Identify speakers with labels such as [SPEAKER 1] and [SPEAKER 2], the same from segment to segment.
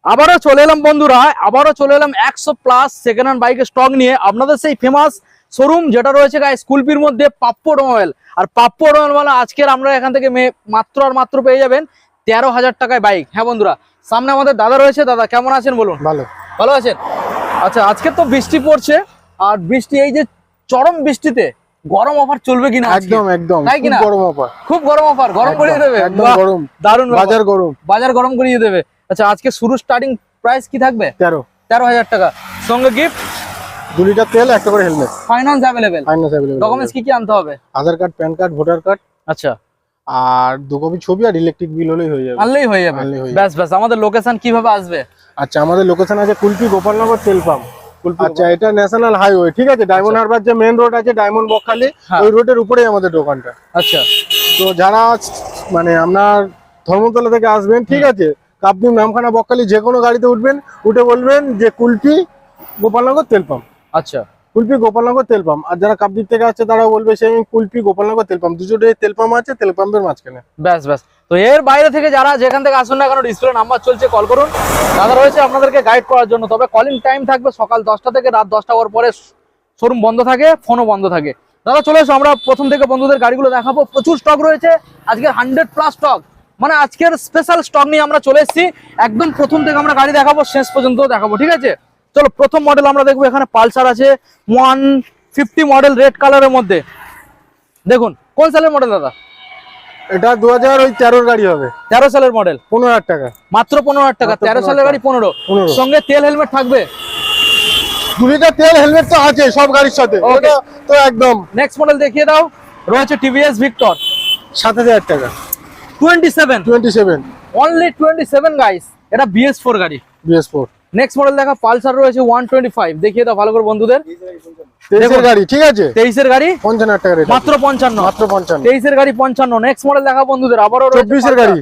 [SPEAKER 1] আবারও চলে এলাম বন্ধুরা, আবারও চলে এলাম 100+ সেকেন্ড হ্যান্ড বাইকের স্টক নিয়ে। আপনাদের সেই ফেমাস শোরুম যেটা রয়েছে গাইস কুলপির মধ্যে, পাপ্পু অটোমোবাইল। আর পাপ্পু অটোমোবাইল মানে আজকের আমরা এখান থেকে মাত্র পেয়ে যাবেন 13,000 টাকায় বাইক। হ্যাঁ বন্ধুরা, সামনে আমাদের দাদা রয়েছে। দাদা কেমন আছেন বলুন? ভালো আছেন? আচ্ছা, আজকে তো বৃষ্টি পড়ছে, আর বৃষ্টি এই যে চরম বৃষ্টিতে গরম অফার চলবে কিনা?
[SPEAKER 2] একদম একদম
[SPEAKER 1] তাই কিনা? খুব গরম অফার, গরম করিয়ে দেবে।
[SPEAKER 2] একদম গরম,
[SPEAKER 1] দারুণ,
[SPEAKER 2] বাজার
[SPEAKER 1] গরম করিয়ে দেবে। আচ্ছা, আজকে শুরু স্টার্টিং প্রাইস কি থাকবে? 13,000 টাকা, সঙ্গে গিফট
[SPEAKER 2] 2 লিটার তেল, একটা করে হেলমেট,
[SPEAKER 1] ফাইন্যান্স अवेलेबल। ডকুমেন্টস কি আনতে হবে?
[SPEAKER 2] Aadhaar card, PAN card, voter card,
[SPEAKER 1] আচ্ছা,
[SPEAKER 2] আর 2 কপি ছবি আর ইলেকট্রিক বিল হলেই হয়ে যাবে।
[SPEAKER 1] আনলেই হয়ে যাবে। ব্যাস। আমাদের লোকেশন কিভাবে আসবে?
[SPEAKER 2] আচ্ছা, আমাদের লোকেশন আছে কুলপি গোপালনগর তেল পাম্প। আচ্ছা, এটা ন্যাশনাল হাইওয়ে, ঠিক আছে? ডায়মন্ড হারবার যে মেইন রোড আছে, ডায়মন্ড বকখালি, ওই রোডের উপরেই আমাদের দোকানটা।
[SPEAKER 1] আচ্ছা,
[SPEAKER 2] তো যারা মানে আপনার ধর্মতলা থেকে আসবেন, ঠিক আছে, কাপদ্বীপ, নামখানা, বকখালি যে কোনো গাড়িতে উঠবেন, উঠে বলবেন যে কুলপি গোপালনগর তেল পাম্প।
[SPEAKER 1] আচ্ছা,
[SPEAKER 2] কুলপি গোপালনগর তেল পাম্প। আর যারা কাপদ্বীপ থেকে আসছে তারা বলবে সেই কুলপি গোপালনগর তেল পাম্প, দুটো তেল পাম্প আছে, তেল পাম্পের মাঝখানে।
[SPEAKER 1] ব্যাস। তো এর বাইরে থেকে যারা যেখান থেকে আসুন না কেন, ডিসপ্লে নাম্বার চলছে, কল করুন। দাদা রয়েছে আপনাদেরকে গাইড করার জন্য। তবে কলিং টাইম থাকবে সকাল 10টা থেকে রাত 10টা পরে শোরুম বন্ধ থাকে, ফোনও বন্ধ থাকে। দাদা চলে এসো, আমরা প্রথম থেকে বন্ধুদের গাড়িগুলো দেখাবো। প্রচুর স্টক রয়েছে আজকে, 100+ স্টক, মানে আজকের স্পেশাল স্টক নিয়ে আমরা চলে এসেছি। একদম প্রথম থেকে আমরা গাড়ি দেখাবো, শেষ পর্যন্ত দেখাবো, ঠিক আছে? চলো, প্রথম মডেল আমরা দেখবো। এখানে পালসার আছে 150 মডেল, রেড কালারের মধ্যে। দেখুন, কোন সালের মডেল দাদা?
[SPEAKER 2] এটা 2013 গাড়ি হবে।
[SPEAKER 1] 13 সালের মডেল,
[SPEAKER 2] 15,000 টাকা
[SPEAKER 1] মাত্র 15,000 টাকা। 13 সালের গাড়ি 15। সঙ্গে তেল হেলমেট থাকবে।
[SPEAKER 2] 2 লিটার তেল, হেলমেট তো আছে সব গাড়ির সাথে। ওটা তো একদম।
[SPEAKER 1] নেক্সট মডেল দেখিয়ে দাও। রয়েছে টিভিএস ভিক্টর,
[SPEAKER 2] 7,000 টাকা।
[SPEAKER 1] 27 অনলি 27 গাইস। এটা BS4 গাড়ি,
[SPEAKER 2] BS4।
[SPEAKER 1] নেক্সট মডেল দেখা, পালসার রয়েছে 125। দেখিয়ে দাও ভালো করে বন্ধুদের।
[SPEAKER 2] 23 এর গাড়ি, ঠিক আছে?
[SPEAKER 1] 23 এর গাড়ি
[SPEAKER 2] 55,000 টাকা রেট,
[SPEAKER 1] মাত্র 55। 23 এর গাড়ি 55। নেক্সট মডেল দেখা বন্ধুদের, আবারও
[SPEAKER 2] 24 এর গাড়ি,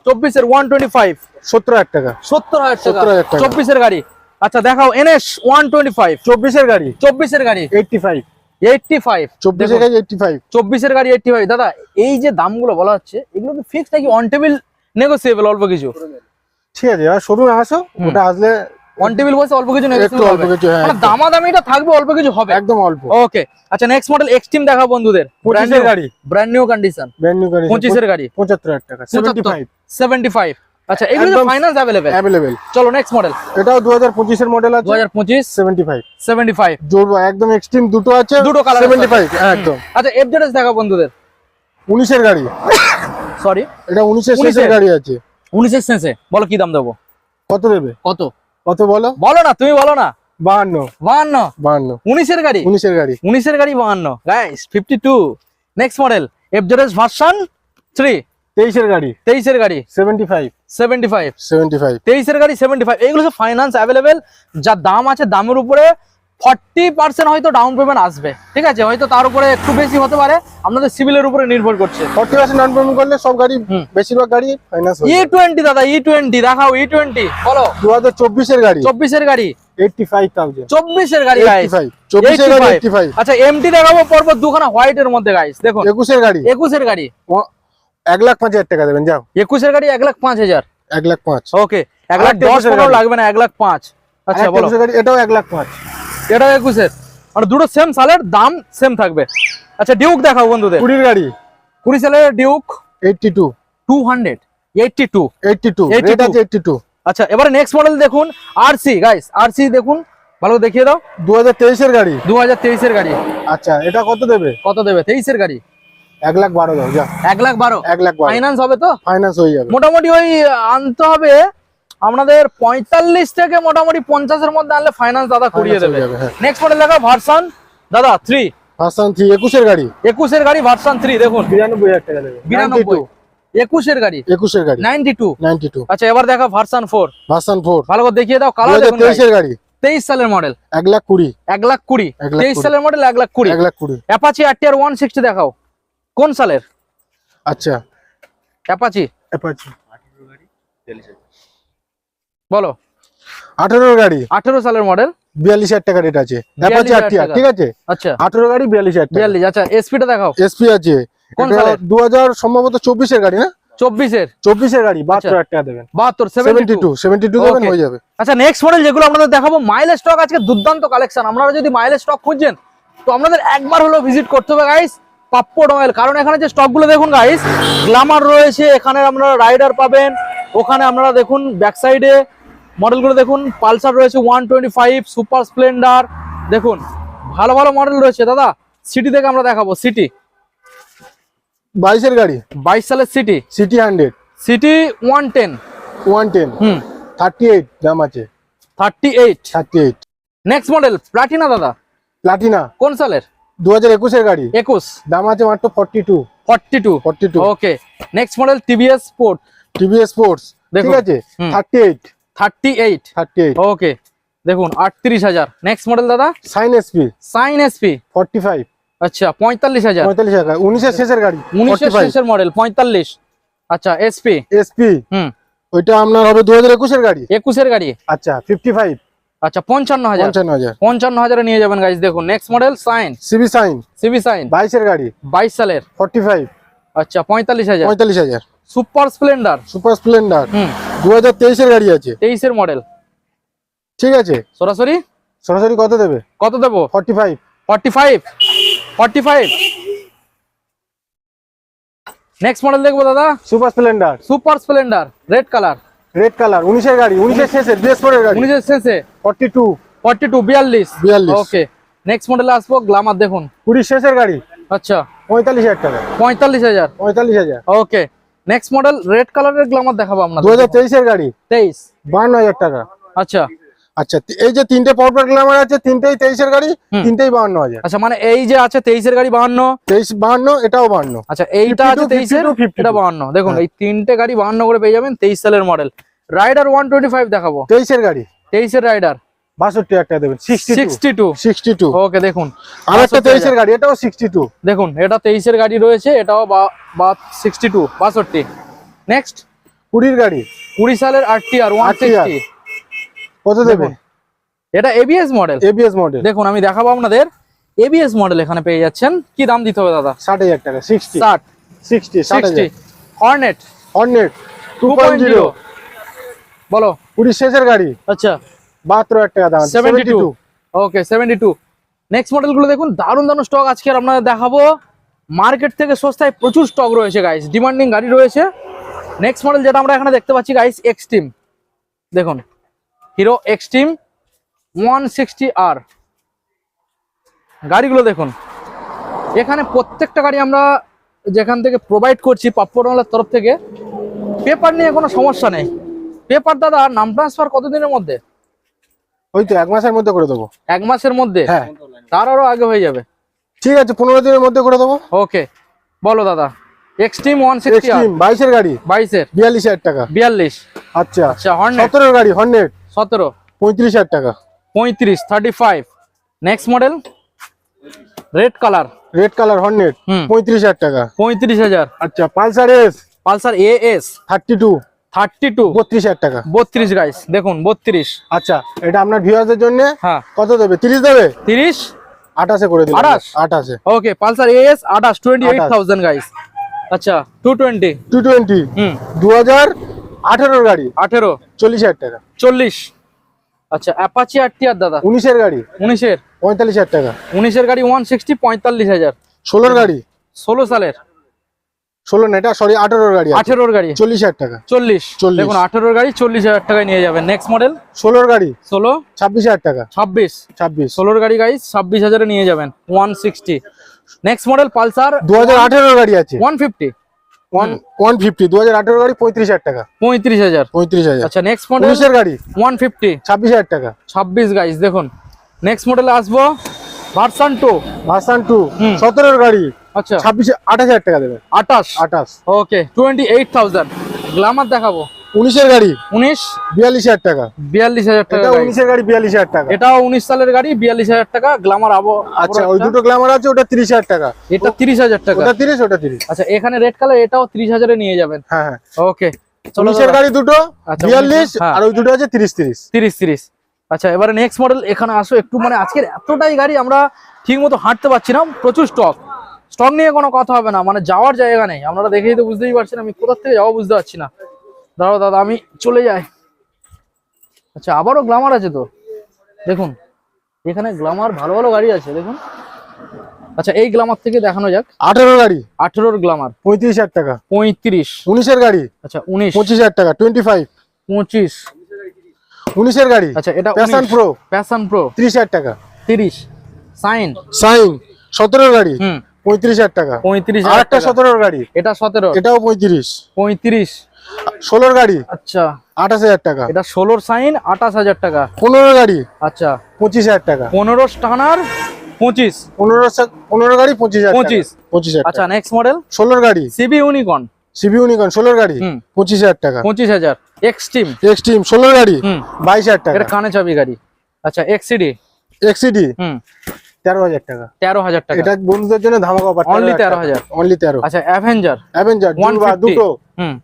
[SPEAKER 1] 24 এর 125,
[SPEAKER 2] 70,000 টাকা।
[SPEAKER 1] 70,000 টাকা,
[SPEAKER 2] 70,000 টাকা।
[SPEAKER 1] 24 এর গাড়ি। আচ্ছা দেখাও, NS 125,
[SPEAKER 2] 24 এর গাড়ি,
[SPEAKER 1] 24 এর গাড়ি
[SPEAKER 2] 85।
[SPEAKER 1] 85,
[SPEAKER 2] 24 এর গাড়ি 85।
[SPEAKER 1] 24 এর গাড়ি 85। দাদা, এই যে দামগুলো বলা হচ্ছে, এগুলো কি ফিক্স নাকি অন টেবিল নেগোসিয়েবল? অল্প কিছু,
[SPEAKER 2] ঠিক আছে? আর শোরুম আসো, ওটা আসলে
[SPEAKER 1] অন টেবিল বসে অল্প কিছু
[SPEAKER 2] একটু অল্প কিছু, হ্যাঁ,
[SPEAKER 1] মানে দামাদামিটা থাকবে, অল্প কিছু হবে,
[SPEAKER 2] একদম অল্প।
[SPEAKER 1] ওকে। আচ্ছা, নেক্সট মডেল এক্সট্রিম দেখা বন্ধুদের,
[SPEAKER 2] 25 এর গাড়ি,
[SPEAKER 1] brand new condition,
[SPEAKER 2] brand new গাড়ি,
[SPEAKER 1] 25 এর গাড়ি
[SPEAKER 2] 75,000 টাকা।
[SPEAKER 1] 75। আচ্ছা, এগুলো তো ফাইনান্স अवेलेबल। চলো নেক্সট মডেল,
[SPEAKER 2] এটাও 2025 এর মডেল আছে,
[SPEAKER 1] 2025,
[SPEAKER 2] 75 জোড়া, একদম এক্সট্রিম দুটো আছে,
[SPEAKER 1] দুটো কালার
[SPEAKER 2] 75 একদম।
[SPEAKER 1] আচ্ছা, FZS দেখা বন্ধুদের,
[SPEAKER 2] 19 এর গাড়ি,
[SPEAKER 1] সরি
[SPEAKER 2] এটা 19 এর শেষের গাড়ি আছে।
[SPEAKER 1] 19 এর সেন্সে, বলো কি দাম দেবো?
[SPEAKER 2] কত দেবে?
[SPEAKER 1] কত
[SPEAKER 2] বলো
[SPEAKER 1] না, তুমি বলো না।
[SPEAKER 2] 52।
[SPEAKER 1] 19 এর গাড়ি,
[SPEAKER 2] 19 এর গাড়ি,
[SPEAKER 1] 19 এর গাড়ি 52 guys, 52। Next model FZS version 3,
[SPEAKER 2] 23 এর গাড়ি,
[SPEAKER 1] 23 এর গাড়ি
[SPEAKER 2] 75।
[SPEAKER 1] 23 এর গাড়ি 75। এগুলো সব ফাইনান্স अवेलेबल। যা দাম আছে, দামের উপরে 40% হয়তো ডাউন পেমেন্ট আসবে, ঠিক আছে? হয়তো তার উপরে একটু বেশি হতে পারে, আপনাদের সিভিলের উপরে নির্ভর করছে।
[SPEAKER 2] 40% ডাউন পেমেন্ট করলে সব গাড়ি, বেশিরভাগ গাড়ি ফাইনান্স হয়ে যাবে।
[SPEAKER 1] E20 দাদা, E20 দেখাও, E20 বলো।
[SPEAKER 2] 2024 এর গাড়ি,
[SPEAKER 1] 24 এর গাড়ি
[SPEAKER 2] 85,000।
[SPEAKER 1] 24 এর গাড়ি গাইস,
[SPEAKER 2] 24 এর গাড়ি 85।
[SPEAKER 1] আচ্ছা, MT দেখাবো পরপর দুখানা হোয়াইট এর মধ্যে গাইস। দেখুন,
[SPEAKER 2] 21 এর গাড়ি,
[SPEAKER 1] 21 এর গাড়ি
[SPEAKER 2] 1,05,000 টাকা দেবেন, যাও।
[SPEAKER 1] 21 এর গাড়ি 1,05,000,
[SPEAKER 2] 1,05,000।
[SPEAKER 1] ওকে। 1,10,15 লাগবে না, 1,05,000। আচ্ছা বলো,
[SPEAKER 2] 21 এর গাড়ি, এটাও 1,05,000।
[SPEAKER 1] এটা 21 এর, মানে দুটো সেম সালের, দাম সেম থাকবে। আচ্ছা, ডিউক দেখাও বন্ধুদের,
[SPEAKER 2] 20 এর গাড়ি,
[SPEAKER 1] 20 সালের ডিউক
[SPEAKER 2] 82।
[SPEAKER 1] 282
[SPEAKER 2] রেট আছে 82।
[SPEAKER 1] আচ্ছা, এবারে নেক্সট মডেল দেখুন, RC গাইস, RC দেখুন, ভালো করে দেখিয়ে দাও।
[SPEAKER 2] 2023 এর গাড়ি,
[SPEAKER 1] 2023 এর গাড়ি।
[SPEAKER 2] আচ্ছা, এটা কত দেবে?
[SPEAKER 1] কত দেবে? 23 এর গাড়ি
[SPEAKER 2] 1,12,000 দাও, যা।
[SPEAKER 1] 1,12,000
[SPEAKER 2] 1,12,000
[SPEAKER 1] ফাইনান্স হবে তো?
[SPEAKER 2] ফাইনান্স হয়ে যাবে।
[SPEAKER 1] মোটামুটি ওই আনতে হবে আমাদের 45 থেকে মোটামুটি 50 এর মধ্যে আনলে ফাইনান্স দাদা করিয়ে দেবে। নেক্সট মডেল দেখা, ভার্সন দাদা 3,
[SPEAKER 2] ভার্সন 3 21 এর গাড়ি,
[SPEAKER 1] 21 এর গাড়ি ভার্সন 3 দেখুন,
[SPEAKER 2] 92,000 টাকা দেবে।
[SPEAKER 1] 92। 21 এর গাড়ি,
[SPEAKER 2] 21 এর গাড়ি
[SPEAKER 1] 92। আচ্ছা, এবার দেখা ভার্সন 4,
[SPEAKER 2] ভার্সন 4
[SPEAKER 1] ভালো করে দেখিয়ে দাও। কালার দেখুন,
[SPEAKER 2] 2023 এর গাড়ি,
[SPEAKER 1] 23 সালের মডেল,
[SPEAKER 2] 1,20,000।
[SPEAKER 1] 1,20,000, 23 সালের মডেল 1,20,000।
[SPEAKER 2] 1,20,000।
[SPEAKER 1] অ্যাপাচি RTR 160 দেখাও, কোন সালের?
[SPEAKER 2] আচ্ছা,
[SPEAKER 1] অ্যাপাচি বলো।
[SPEAKER 2] 18 এর গাড়ি,
[SPEAKER 1] 18 সালের মডেল,
[SPEAKER 2] 42,000 টাকা রেট আছে। অ্যাপাচি RTR, ঠিক আছে?
[SPEAKER 1] আচ্ছা,
[SPEAKER 2] 18 গাড়ি 42,000 টাকা।
[SPEAKER 1] 42। আচ্ছা, SP টা দেখাও,
[SPEAKER 2] SP আছে,
[SPEAKER 1] কোন
[SPEAKER 2] এটা
[SPEAKER 1] সালের?
[SPEAKER 2] 2000 সম্ভবত 24 এর গাড়ি না? 24 এর গাড়ি 72,000 টাকা দেবেন।
[SPEAKER 1] 72
[SPEAKER 2] দেবেন,
[SPEAKER 1] Okay.
[SPEAKER 2] হয়ে যাবে।
[SPEAKER 1] আচ্ছা নেক্সট মডেল যেগুলো আপনাদের দেখাবো মাইলেজ স্টক, আজকে দুর্দান্ত কালেকশন। আপনারা যদি মাইলেজ স্টক খুঁজছেন তো আপনাদের একবার হলো ভিজিট করতে হবে গাইস পাপ্পো অটোমোবাইল, কারণ এখানে যে স্টকগুলো দেখুন গাইস, গ্ল্যামার রয়েছে, এখানে আপনারা রাইডার পাবেন, ওখানে আপনারা দেখুন ব্যাক সাইডে মডেলগুলো দেখুন, পালসার রয়েছে 125, সুপার স্প্লেন্ডার, দেখুন ভালো ভালো মডেল রয়েছে দাদা। সিটি থেকে আমরা দেখাবো, সিটি
[SPEAKER 2] 22 এর গাড়ি,
[SPEAKER 1] 22 সালের সিটি,
[SPEAKER 2] সিটি 100,
[SPEAKER 1] সিটি 110,
[SPEAKER 2] 110,
[SPEAKER 1] হুম
[SPEAKER 2] 38 দাম আছে,
[SPEAKER 1] 38। নেক্সট মডেল প্লাটিনা দাদা,
[SPEAKER 2] প্লাটিনা
[SPEAKER 1] কোন সালের?
[SPEAKER 2] 2021 এর গাড়ি,
[SPEAKER 1] 21,
[SPEAKER 2] দাম আছে মাত্র 42।
[SPEAKER 1] Okay. Next model TVS Sport,
[SPEAKER 2] TVS Sports, ঠিক
[SPEAKER 1] দেখুন,
[SPEAKER 2] আছে,
[SPEAKER 1] হুম।
[SPEAKER 2] 38।
[SPEAKER 1] ওকে দেখুন 38,000। নেক্সট মডেল দাদা
[SPEAKER 2] সাইন এসপি
[SPEAKER 1] সাইন এসপি,
[SPEAKER 2] 45,
[SPEAKER 1] আচ্ছা 45,000,
[SPEAKER 2] 45 টাকা, 19 এর শেষের গাড়ি,
[SPEAKER 1] 19 এর শেষের মডেল 45। আচ্ছা এসপি,
[SPEAKER 2] এসপি
[SPEAKER 1] হুম
[SPEAKER 2] ওইটা আপনার হবে 2021 এর গাড়ি,
[SPEAKER 1] 21 এর গাড়ি,
[SPEAKER 2] আচ্ছা 55,
[SPEAKER 1] আচ্ছা 55,000,
[SPEAKER 2] 55,000।
[SPEAKER 1] নিয়ে যাবেন গাইস। দেখুন next model Shine,
[SPEAKER 2] CB Shine
[SPEAKER 1] CB Shine
[SPEAKER 2] 22 এর গাড়ি,
[SPEAKER 1] 22 সালের,
[SPEAKER 2] 45,
[SPEAKER 1] আচ্ছা 45,000।
[SPEAKER 2] 45,000।
[SPEAKER 1] সুপার স্প্লেন্ডার,
[SPEAKER 2] সুপার স্প্লেন্ডার
[SPEAKER 1] হুম
[SPEAKER 2] 2023 এর গাড়ি আছে,
[SPEAKER 1] 23 এর মডেল,
[SPEAKER 2] ঠিক আছে,
[SPEAKER 1] সরাসরি
[SPEAKER 2] সরাসরি কত দেবে?
[SPEAKER 1] কত দেবো?
[SPEAKER 2] 45।
[SPEAKER 1] 45। নেক্সট মডেল দেখবো দাদা,
[SPEAKER 2] super Splendor
[SPEAKER 1] Super Splendor red colour,
[SPEAKER 2] red colour, 19 এর গাড়ি, 19 এর শেষে BS4 এর গাড়ি,
[SPEAKER 1] 19 এর শেষে,
[SPEAKER 2] 42,
[SPEAKER 1] 42। ওকে। নেক্সট মডেলে আসবো গ্ল্যামার, দেখুন
[SPEAKER 2] 20 শেষের গাড়ি,
[SPEAKER 1] আচ্ছা
[SPEAKER 2] 45,000 টাকা,
[SPEAKER 1] 45,000।
[SPEAKER 2] 45,000।
[SPEAKER 1] ওকে। নেক্সট মডেল রেড কালারের গ্ল্যামার দেখাবো আপনাদের,
[SPEAKER 2] 2023 এর গাড়ি,
[SPEAKER 1] 23,
[SPEAKER 2] 52,000 টাকা।
[SPEAKER 1] আচ্ছা
[SPEAKER 2] আচ্ছা, এই যে তিনটে পরপর গ্ল্যামার আছে, তিনটেই 23 এর গাড়ি,
[SPEAKER 1] হুম।
[SPEAKER 2] তিনটেই 52,000।
[SPEAKER 1] আচ্ছা মানে এই যে আছে 23 এর গাড়ি 52,
[SPEAKER 2] 23 52, এটাও 52।
[SPEAKER 1] আচ্ছা এইটা আছে 23 এর,
[SPEAKER 2] 52,
[SPEAKER 1] এটা 52। দেখুন এই তিনটে গাড়ি 52 করে পেয়ে যাবেন, 23 সালের মডেল। রাইডার 125 দেখাবো,
[SPEAKER 2] 23 এর গাড়ি,
[SPEAKER 1] 23 এর রাইডার
[SPEAKER 2] 62,000 টাকা দেবেন,
[SPEAKER 1] 62। ওকে দেখুন
[SPEAKER 2] আর একটা 23 এর গাড়ি, এটাও 62।
[SPEAKER 1] দেখুন এটা 23 এর গাড়ি রয়েছে, এটাও 62। নেক্সট
[SPEAKER 2] 20 এর গাড়ি,
[SPEAKER 1] 20 সালের RTR 160,
[SPEAKER 2] কত দেবে?
[SPEAKER 1] এটা ABS মডেল,
[SPEAKER 2] ABS মডেল,
[SPEAKER 1] দেখুন আমি দেখাবো আপনাদের ABS মডেল এখানে পেয়ে যাচ্ছেন। কি দাম দিতে হবে দাদা?
[SPEAKER 2] 60,000 টাকা, 60,
[SPEAKER 1] 60 হর্নেট
[SPEAKER 2] 2.0,
[SPEAKER 1] বলো
[SPEAKER 2] 20 শেষের গাড়ি,
[SPEAKER 1] আচ্ছা
[SPEAKER 2] 72,000 টাকা দাম,
[SPEAKER 1] 72। ওকে 72। নেক্সট মডেলগুলো দেখুন, দারুণ দারুণ স্টক আজকে আর আপনাদের দেখাবো। মার্কেট থেকে সস্তায় প্রচুর স্টক রয়েছে গাইস, ডিমান্ডিং গাড়ি রয়েছে। নেক্সট মডেল যেটা আমরা এখানে দেখতে পাচ্ছি গাইস, এক্সট্রিম, দেখুন হিরো এক্সট্রিম 160R গাড়িগুলো দেখুন। এখানে প্রত্যেকটা গাড়ি আমরা যেখান থেকে প্রোভাইড করছি পাপ্পো অটোমোবাইলের তরফ থেকে, পেপার নিয়ে কোনো সমস্যা নেই। পেপার দাদা নাম ট্রান্সফার কতদিনের মধ্যে?
[SPEAKER 2] ওই তো 1 মাসের মধ্যে করে দেবো।
[SPEAKER 1] 1 মাসের মধ্যে?
[SPEAKER 2] হ্যাঁ,
[SPEAKER 1] তার আরো আগে হয়ে যাবে।
[SPEAKER 2] ঠিক আছে, 15 দিনের মধ্যে করে দেবো।
[SPEAKER 1] ওকে বলো দাদা। এক্সট্রিম 160R,
[SPEAKER 2] এক্সট্রিম 22 এর গাড়ি,
[SPEAKER 1] 22 এর,
[SPEAKER 2] 42,000 টাকা।
[SPEAKER 1] 42।
[SPEAKER 2] আচ্ছা,
[SPEAKER 1] আচ্ছা হর্নেট
[SPEAKER 2] 17 এর গাড়ি, হর্নেট
[SPEAKER 1] 17,
[SPEAKER 2] 35,000 টাকা।
[SPEAKER 1] 35, 35। Next model red colour,
[SPEAKER 2] red colour Hornet
[SPEAKER 1] hmm
[SPEAKER 2] 35,000 টাকা।
[SPEAKER 1] 35,000।
[SPEAKER 2] আচ্ছা, পালসার এস
[SPEAKER 1] পালসার AS
[SPEAKER 2] 32,
[SPEAKER 1] 32,
[SPEAKER 2] 32,000 টাকা।
[SPEAKER 1] 32 গাইস, দেখুন 32।
[SPEAKER 2] আচ্ছা, এটা আপনার ভিউয়ারদের জন্য
[SPEAKER 1] হ্যাঁ
[SPEAKER 2] কত দেবে? 30 দেবে?
[SPEAKER 1] 30,
[SPEAKER 2] 28 করে দিলাম।
[SPEAKER 1] 28?
[SPEAKER 2] 28
[SPEAKER 1] ওকে পালসার AS 28, 28,000 গাইস। আচ্ছা 220,
[SPEAKER 2] 220,
[SPEAKER 1] হুম
[SPEAKER 2] 2018 এর গাড়ি,
[SPEAKER 1] 18,
[SPEAKER 2] 40,000 টাকা।
[SPEAKER 1] 40। আচ্ছা অ্যাপাচি RTR দাদা
[SPEAKER 2] 19 এর গাড়ি,
[SPEAKER 1] 19 এর,
[SPEAKER 2] 45,000 টাকা।
[SPEAKER 1] 19 এর গাড়ি 160, 45,000।
[SPEAKER 2] 16 এর গাড়ি,
[SPEAKER 1] 16 সালের,
[SPEAKER 2] 16 না, এটা সরি 18 এর গাড়ি,
[SPEAKER 1] 18 এর গাড়ি
[SPEAKER 2] 40,000 টাকা।
[SPEAKER 1] 40। দেখুন 18 এর গাড়ি 40,000 টাকায় নিয়ে যাবেন। নেক্সট মডেল
[SPEAKER 2] 16 এর গাড়ি,
[SPEAKER 1] 16,
[SPEAKER 2] 26,000 টাকা।
[SPEAKER 1] 26,
[SPEAKER 2] 26,
[SPEAKER 1] 16 এর গাড়ি গাইস 26,000 এ নিয়ে যাবেন 160। নেক্সট মডেল পালসার
[SPEAKER 2] 2018 এর গাড়ি আছে,
[SPEAKER 1] 150,
[SPEAKER 2] 150, 2018 এর গাড়ি 35,000 টাকা।
[SPEAKER 1] 35,000।
[SPEAKER 2] 35,000।
[SPEAKER 1] আচ্ছা নেক্সট মডেল
[SPEAKER 2] 19 এর গাড়ি,
[SPEAKER 1] 150,
[SPEAKER 2] 26,000 টাকা।
[SPEAKER 1] 26 গাইস দেখুন। নেক্সট মডেলে আসবো ভার্সন 2,
[SPEAKER 2] ভার্সন 2,
[SPEAKER 1] হুম।
[SPEAKER 2] 17 এর গাড়ি,
[SPEAKER 1] আচ্ছা
[SPEAKER 2] 28,000 টাকা দেবে।
[SPEAKER 1] 28,
[SPEAKER 2] 28।
[SPEAKER 1] ওকে 28,000। গ্ল্যামার দেখাবো
[SPEAKER 2] 19 এর গাড়ি,
[SPEAKER 1] 19,
[SPEAKER 2] 42,000 টাকা।
[SPEAKER 1] 42,000 টাকা
[SPEAKER 2] এটা
[SPEAKER 1] guys।
[SPEAKER 2] 19 এর গাড়ি, 42,000 টাকা।
[SPEAKER 1] এটাও 19 সালের গাড়ি, 42,000 টাকা। গ্ল্যামার
[SPEAKER 2] আচ্ছা, ওই দুটো গ্ল্যামার আছে, ওটা 30,000 টাকা।
[SPEAKER 1] এটা 30,000 টাকা।
[SPEAKER 2] ওটা 30, ওটা 30।
[SPEAKER 1] আচ্ছা এখানে রেড কালার, এটাও 30,000 এ নিয়ে যাবেন।
[SPEAKER 2] হ্যাঁ হ্যাঁ,
[SPEAKER 1] ওকে চলো
[SPEAKER 2] 19 এর
[SPEAKER 1] দাদা।
[SPEAKER 2] গাড়ি দুটো
[SPEAKER 1] আচ্ছা,
[SPEAKER 2] 42,
[SPEAKER 1] হ্যাঁ।
[SPEAKER 2] আর ওই দুটো আছে 30, 30।
[SPEAKER 1] 30। আচ্ছা এবারে নেক্সট মডেল এখানে আসো একটু, মানে আজকের এতটাই গাড়ি আমরা ঠিক মতো হাঁটতে পারছি না, প্রচুর স্টক স্টক নিয়ে কোনো কথা হবে না, মানে যাওয়ার জায়গা নেই। আপনারা দেখেই তো বুঝতেই পারছেন আমি কোথা থেকে যাবো বুঝতে পারছি না। দাঁড়াও দাদা আমি চলে যাই। আচ্ছা আবারও গ্ল্যামার আছে তো, দেখুন এখানে গ্ল্যামার ভালো ভালো গাড়ি আছে দেখুন। আচ্ছা এই গ্ল্যামার থেকে দেখানো যাক।
[SPEAKER 2] 18 গাড়ি,
[SPEAKER 1] 18-র গ্ল্যামার
[SPEAKER 2] 35,000 টাকা।
[SPEAKER 1] 35,
[SPEAKER 2] 19-এর গাড়ি,
[SPEAKER 1] আচ্ছা 19,
[SPEAKER 2] 25,000 টাকা। 25,
[SPEAKER 1] 25,
[SPEAKER 2] 19-এর গাড়ি,
[SPEAKER 1] আচ্ছা এটা
[SPEAKER 2] প্যাশন প্রো,
[SPEAKER 1] প্যাশন প্রো
[SPEAKER 2] 30,000 টাকা।
[SPEAKER 1] 30, সাইন
[SPEAKER 2] সাইন 17-এর গাড়ি,
[SPEAKER 1] হুম
[SPEAKER 2] 35,000 টাকা।
[SPEAKER 1] 35,000
[SPEAKER 2] আরেকটা
[SPEAKER 1] টাকা।
[SPEAKER 2] 17-এর গাড়ি,
[SPEAKER 1] এটা 17,
[SPEAKER 2] এটাও 35।
[SPEAKER 1] 35,
[SPEAKER 2] 16-এর গাড়ি,
[SPEAKER 1] আচ্ছা
[SPEAKER 2] 28,000 টাকা।
[SPEAKER 1] এটা 16-র সাইন 28,000 টাকা।
[SPEAKER 2] 15-এর গাড়ি,
[SPEAKER 1] আচ্ছা
[SPEAKER 2] 25,000 টাকা।
[SPEAKER 1] 15 স্টানার 25,
[SPEAKER 2] 15 গাড়ি 25,000 টাকা।
[SPEAKER 1] 25,
[SPEAKER 2] 25,000
[SPEAKER 1] আচ্ছা
[SPEAKER 2] টাকা।
[SPEAKER 1] নেক্সট মডেল
[SPEAKER 2] 16-এর গাড়ি,
[SPEAKER 1] সিবি ইউনিকর্ন
[SPEAKER 2] সিবি ইউনিকর্ন 16-এর গাড়ি,
[SPEAKER 1] হুম
[SPEAKER 2] 25,000 টাকা।
[SPEAKER 1] 25,000। এক্সট্রিম,
[SPEAKER 2] এক্সট্রিম 16-এর গাড়ি,
[SPEAKER 1] হুম
[SPEAKER 2] 22,000 টাকা।
[SPEAKER 1] এটা কানে চাবি গাড়ি। আচ্ছা এক্সিডি,
[SPEAKER 2] এক্সিডি
[SPEAKER 1] হুম
[SPEAKER 2] 13,000 টাকা।
[SPEAKER 1] 13,000 টাকা।
[SPEAKER 2] এটা বন্ধুদের জন্য ধামাকা অফার।
[SPEAKER 1] Only 13,000,
[SPEAKER 2] only 13।
[SPEAKER 1] আচ্ছা অ্যাভেঞ্জার
[SPEAKER 2] অ্যাভেঞ্জার
[SPEAKER 1] 150,
[SPEAKER 2] দুটো,
[SPEAKER 1] হুম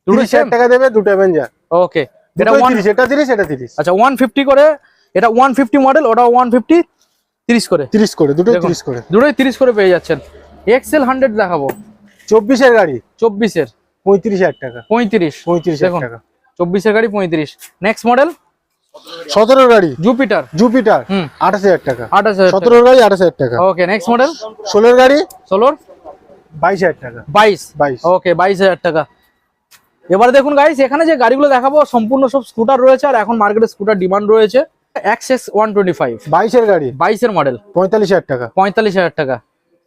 [SPEAKER 1] দুটো
[SPEAKER 2] 30,000 টাকা দেবে দুটো অ্যাভেঞ্জার।
[SPEAKER 1] ওকে এটা
[SPEAKER 2] দুটো
[SPEAKER 1] 1,
[SPEAKER 2] 30, এটা 30, এটা 30।
[SPEAKER 1] আচ্ছা 150 করে, এটা 150 মডেল, ওটা 150, 30 করে,
[SPEAKER 2] 30 করে, দুটোই
[SPEAKER 1] দেখুন,
[SPEAKER 2] 30 করে।
[SPEAKER 1] দুটোই 30 করে পেয়ে যাচ্ছেন। এক্সেল 100 দেখাবো
[SPEAKER 2] 24-এর গাড়ি,
[SPEAKER 1] 24-এর
[SPEAKER 2] 35,000 টাকা।
[SPEAKER 1] 35,
[SPEAKER 2] 35,000
[SPEAKER 1] দেখুন
[SPEAKER 2] টাকা।
[SPEAKER 1] 24-এর গাড়ি 35। নেক্সট মডেল
[SPEAKER 2] 17-এর গাড়ি,
[SPEAKER 1] জুপিটার,
[SPEAKER 2] জুপিটার
[SPEAKER 1] হুম
[SPEAKER 2] 28,000 টাকা।
[SPEAKER 1] 28,000 টাকা।
[SPEAKER 2] 17-এর গাড়ি 28,000 টাকা।
[SPEAKER 1] ওকে নেক্সট মডেল
[SPEAKER 2] 16-এর গাড়ি
[SPEAKER 1] 16,
[SPEAKER 2] 22,000 টাকা।
[SPEAKER 1] 22,
[SPEAKER 2] 22।
[SPEAKER 1] ওকে 22,000 টাকা। এবার দেখুন গাইস, এখানে যে গাড়িগুলো দেখাবো সম্পূর্ণ সব স্কুটার রয়েছে, আর এখন মার্কেটে স্কুটার ডিমান্ড রয়েছে। অ্যাক্সেস 125,
[SPEAKER 2] 22-এর গাড়ি
[SPEAKER 1] 22-এর মডেল
[SPEAKER 2] 45,000 টাকা।
[SPEAKER 1] 45,000 টাকা।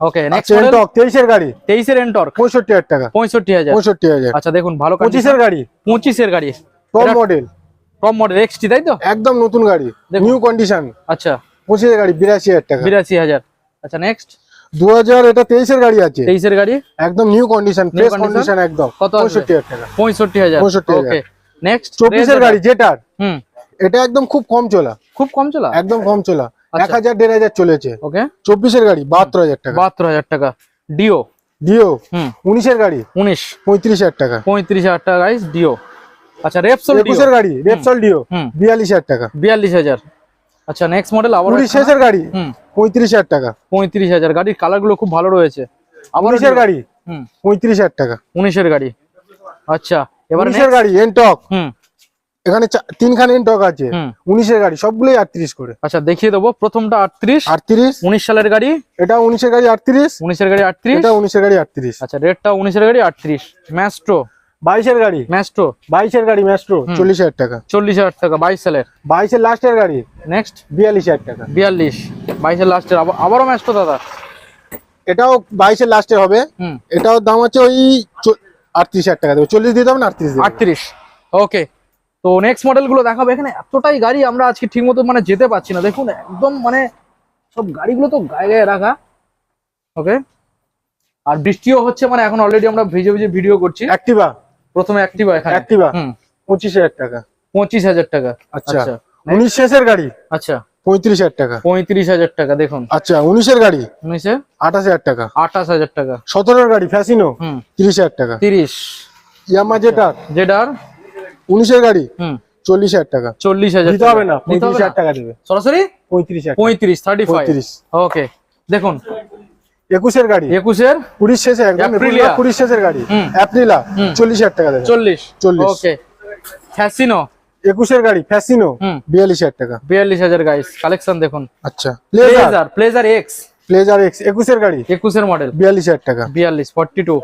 [SPEAKER 1] ওকে নেক্সট
[SPEAKER 2] আচ্ছা,
[SPEAKER 1] মডেল
[SPEAKER 2] এন্টক 23-এর গাড়ি
[SPEAKER 1] 23-এর এন্টর্ক
[SPEAKER 2] 65,000 টাকা।
[SPEAKER 1] 65,000।
[SPEAKER 2] 65,000।
[SPEAKER 1] আচ্ছা দেখুন ভালো
[SPEAKER 2] 25-এর গাড়ি
[SPEAKER 1] 25-এর গাড়ি
[SPEAKER 2] top model,
[SPEAKER 1] top model XT তাই তো,
[SPEAKER 2] একদম নতুন গাড়ি,
[SPEAKER 1] দেখুন।
[SPEAKER 2] New condition.
[SPEAKER 1] আচ্ছা
[SPEAKER 2] 25-এর গাড়ি 82,000 টাকা।
[SPEAKER 1] 82,000। আচ্ছা নেক্সট
[SPEAKER 2] 2000, এটা 23-এর গাড়ি আছে,
[SPEAKER 1] 23-এর গাড়ি
[SPEAKER 2] একদম নিউ কন্ডিশন, ফ্রেশ কন্ডিশন একদম।
[SPEAKER 1] কত আসবে?
[SPEAKER 2] 65,000 টাকা।
[SPEAKER 1] 65,000।
[SPEAKER 2] 65,000।
[SPEAKER 1] ওকে নেক্সট
[SPEAKER 2] 24-এর গাড়ি জেটার,
[SPEAKER 1] হুম
[SPEAKER 2] এটা একদম খুব কম চলা,
[SPEAKER 1] খুব কম চলা,
[SPEAKER 2] একদম কম চলা,
[SPEAKER 1] আচ্ছা।
[SPEAKER 2] 1,000-1,500 চলেছে।
[SPEAKER 1] ওকে
[SPEAKER 2] 24-এর গাড়ি 72,000 টাকা।
[SPEAKER 1] 72,000 টাকা। ডিও,
[SPEAKER 2] ডিও
[SPEAKER 1] হুম
[SPEAKER 2] 19-এর গাড়ি
[SPEAKER 1] 19,
[SPEAKER 2] 35,000 টাকা।
[SPEAKER 1] 35,000 টাকা গাইস ডিও। আচ্ছা রেপসল ডিও
[SPEAKER 2] 21-এর গাড়ি রেপসল ডিও
[SPEAKER 1] হুম
[SPEAKER 2] 42,000 টাকা।
[SPEAKER 1] 42,000। আচ্ছা নেক্সট মডেল আবার
[SPEAKER 2] 20-এর গাড়ি
[SPEAKER 1] হুম
[SPEAKER 2] 35,000 টাকা।
[SPEAKER 1] 35,000। গাড়ির কালার গুলো খুব ভালো রয়েছে। আবার
[SPEAKER 2] 19-এর গাড়ি
[SPEAKER 1] হুম
[SPEAKER 2] 35,000 টাকা।
[SPEAKER 1] 19-এর গাড়ি। আচ্ছা এবার
[SPEAKER 2] 19-এর গাড়ি এনটক,
[SPEAKER 1] হুম
[SPEAKER 2] এখানে 3খান এনটক আছে।
[SPEAKER 1] হুম
[SPEAKER 2] 19-এর গাড়ি সবগুলোই 38 করে।
[SPEAKER 1] আচ্ছা দেখিয়ে দেবো। প্রথমটা 38,
[SPEAKER 2] 38,
[SPEAKER 1] 19 সালের গাড়ি,
[SPEAKER 2] এটা 19-এর গাড়ি 38,
[SPEAKER 1] 19-এর গাড়ি 38।
[SPEAKER 2] এটা 19-এর গাড়ি 38।
[SPEAKER 1] আচ্ছা রেটটা 19-এর গাড়ি 38। ম্যাস্ট্রো,
[SPEAKER 2] 22-এর গাড়ি,
[SPEAKER 1] ম্যাস্ট্রো
[SPEAKER 2] 22-এর গাড়ি ম্যাস্ট্রো 40,000 টাকা।
[SPEAKER 1] 40,000 টাকা 22 সালের।
[SPEAKER 2] 22-এর লাস্টের গাড়ি
[SPEAKER 1] নেক্সট
[SPEAKER 2] 42,000 টাকা।
[SPEAKER 1] 42, 22-এর লাস্টের আবারও ম্যাস্ট্রো দাদা।
[SPEAKER 2] এটাও 22-এর লাস্টে হবে,
[SPEAKER 1] হুম
[SPEAKER 2] এটাও দাম আছে ওই 38,000 টাকা দেবে। 40 দিতে হবে না, 38 দিতে হবে।
[SPEAKER 1] 38। ওকে তো নেক্সট মডেল গুলো দেখাবো। এখানে এতটাই গাড়ি আমরা আজকে ঠিক মতো মানে যেতে পারছি না, দেখুন একদম মানে সব গাড়িগুলো তো গায়ে গায়ে রাখা। ওকে আর বৃষ্টিও হচ্ছে, মানে এখন অলরেডি আমরা ভিজে ভিজে ভিডিও করছি।
[SPEAKER 2] অ্যাক্টিভা,
[SPEAKER 1] প্রথমে অ্যাক্টিভা, এখানে
[SPEAKER 2] অ্যাক্টিভা
[SPEAKER 1] হুম
[SPEAKER 2] 25,000 টাকা।
[SPEAKER 1] 25,000 টাকা।
[SPEAKER 2] আচ্ছা
[SPEAKER 1] আচ্ছা
[SPEAKER 2] 19 শেষের গাড়ি
[SPEAKER 1] আচ্ছা
[SPEAKER 2] 35,000 টাকা।
[SPEAKER 1] 35,000 টাকা দেখুন।
[SPEAKER 2] আচ্ছা 19-এর গাড়ি
[SPEAKER 1] 19-এ
[SPEAKER 2] 28,000 টাকা।
[SPEAKER 1] 28,000 টাকা।
[SPEAKER 2] 17-এর গাড়ি ফ্যাসিনো
[SPEAKER 1] হুম
[SPEAKER 2] 30,000 টাকা।
[SPEAKER 1] 30।
[SPEAKER 2] ইয়ামা জেটার
[SPEAKER 1] জেডার
[SPEAKER 2] 19-এর গাড়ি
[SPEAKER 1] হুম
[SPEAKER 2] 40,000 টাকা।
[SPEAKER 1] 40,000
[SPEAKER 2] দিতে হবে না,
[SPEAKER 1] দিতে হবে
[SPEAKER 2] 35,000
[SPEAKER 1] না?
[SPEAKER 2] টাকা দেবে।
[SPEAKER 1] সরাসরি
[SPEAKER 2] 35,000
[SPEAKER 1] 35, 35।
[SPEAKER 2] 35।
[SPEAKER 1] ওকে দেখুন
[SPEAKER 2] 21-এর গাড়ি
[SPEAKER 1] 21-এর
[SPEAKER 2] 20 শেষে একদম
[SPEAKER 1] অ্যাপ্রিলিয়া।
[SPEAKER 2] 20 শেষের গাড়ি
[SPEAKER 1] হুম।
[SPEAKER 2] অ্যাপ্রিলা
[SPEAKER 1] হুম।
[SPEAKER 2] 40,000 টাকা দেবে।
[SPEAKER 1] 40।
[SPEAKER 2] 40।
[SPEAKER 1] ওকে ফ্যাসিনো
[SPEAKER 2] 21-এর গাড়ি ফ্যাসিনো
[SPEAKER 1] হুম
[SPEAKER 2] 42,000 টাকা।
[SPEAKER 1] 42,000 গাইস কালেকশন দেখুন।
[SPEAKER 2] আচ্ছা Pleasure,
[SPEAKER 1] Pleasure X
[SPEAKER 2] Pleasure X 21-এর গাড়ি
[SPEAKER 1] 21-এর মডেল
[SPEAKER 2] 42,000 টাকা।
[SPEAKER 1] 42, 42।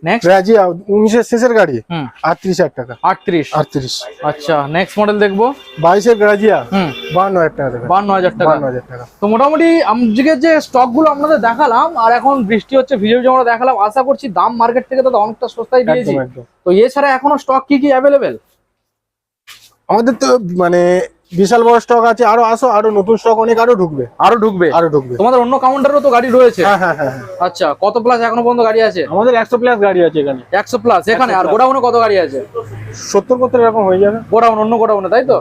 [SPEAKER 1] নেক্সট
[SPEAKER 2] রাজিয়া 19-এর শেষের গাড়ি
[SPEAKER 1] হুম
[SPEAKER 2] 38,000 টাকা।
[SPEAKER 1] 38।
[SPEAKER 2] 38।
[SPEAKER 1] আচ্ছা নেক্সট মডেল দেখবো
[SPEAKER 2] 22-এর রাজিয়া
[SPEAKER 1] হুম
[SPEAKER 2] 52,000 টাকা দেবে।
[SPEAKER 1] 52,000 টাকা।
[SPEAKER 2] 52,000 টাকা।
[SPEAKER 1] তো মোটামুটি আজকে যে স্টক গুলো আপনাদের দেখালাম, আর এখন বৃষ্টি হচ্ছে ভিডিও যে আমরা দেখালাম, আশা করছি দাম মার্কেট থেকে তো অনেকটা সস্তায় দিয়েছি।
[SPEAKER 2] একদম একদম।
[SPEAKER 1] তো এছাড়া এখনো স্টক কি কি অ্যাভেলেবেল?
[SPEAKER 2] আমাদের তো মানে বিশাল বড় স্টক আছে, আরো আসো, আরো নতুন স্টক অনেক আরো ঢুকবে।
[SPEAKER 1] আরো ঢুকবে?
[SPEAKER 2] আরো ঢুকবে।
[SPEAKER 1] তোমাদের অন্য কাউন্টারও তো গাড়ি রয়েছে?
[SPEAKER 2] হ্যাঁ হ্যাঁ হ্যাঁ।
[SPEAKER 1] আচ্ছা কত প্লাস এখনো পর্যন্ত গাড়ি আছে?
[SPEAKER 2] আমাদের 100 প্লাস গাড়ি আছে এখানে।
[SPEAKER 1] 100 প্লাস এখানে। আর গোডাউনে কত গাড়ি আছে?
[SPEAKER 2] 70 এরকম হয়ে যাবে।
[SPEAKER 1] গোডাউন, অন্য গোডাউনে তাই তো?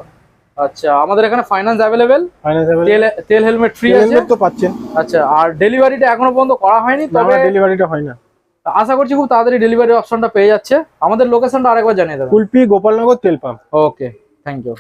[SPEAKER 1] আচ্ছা আমাদের এখানে ফাইন্যান্স অ্যাভেলেবেল,
[SPEAKER 2] ফাইন্যান্স
[SPEAKER 1] তেল হেলমেট ফ্রি আছে
[SPEAKER 2] তো পাচ্ছেন।
[SPEAKER 1] আচ্ছা আর ডেলিভারিটা এখনো পর্যন্ত করা হয়নি, তবে
[SPEAKER 2] ডেলিভারিটা হয় না।
[SPEAKER 1] আশা করছি খুব তাড়াতাড়ি ডেলিভারি অপশনটা পেয়ে যাচ্ছে। আমাদের লোকেশনটা আরেকবার জানিয়ে দেবেন।
[SPEAKER 2] কুলপি গোপালনগর তেল পাম্প।
[SPEAKER 1] Okay thank you.